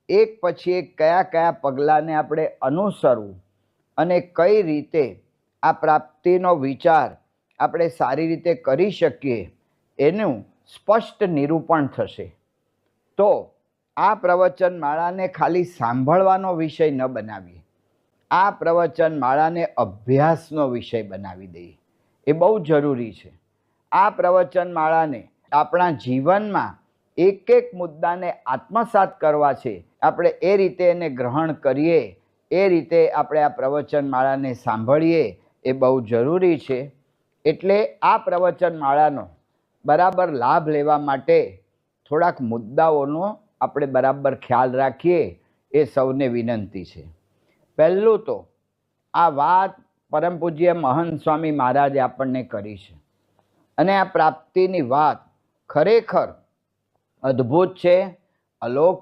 એક પછી એક કયા કયા પગલાંને આપણે અનુસરવું અને કઈ રીતે આ પ્રાપ્તિનો વિચાર આપણે સારી રીતે કરી શકીએ એનું સ્પષ્ટ નિરૂપણ થશે. તો આ પ્રવચનમાળાને ખાલી સાંભળવાનો વિષય ન બનાવીએ, આ પ્રવચનમાળાને અભ્યાસનો વિષય બનાવી દઈએ. એ બહુ જરૂરી છે. આ પ્રવચનમાળાને આપણા જીવનમાં એક એક મુદ્દાને આત્મસાત કરવા છે. આપણે એ રીતે એને ગ્રહણ કરીએ, એ રીતે આપણે આ પ્રવચનમાળાને સાંભળીએ, એ બહુ જરૂરી છે. એટલે આ પ્રવચનમાળાનો બરાબર લાભ લેવા માટે થોડાક મુદ્દાઓનો આપણે બરાબર ખ્યાલ રાખીએ, એ સૌને વિનંતી છે. પહેલું તો આ વાત પરમ પૂજ્ય મહંત સ્વામી મહારાજે આપણને કરી છે અને આ પ્રાપ્તિની વાત ખરેખર અદ્ભુત છે, અલૌકિક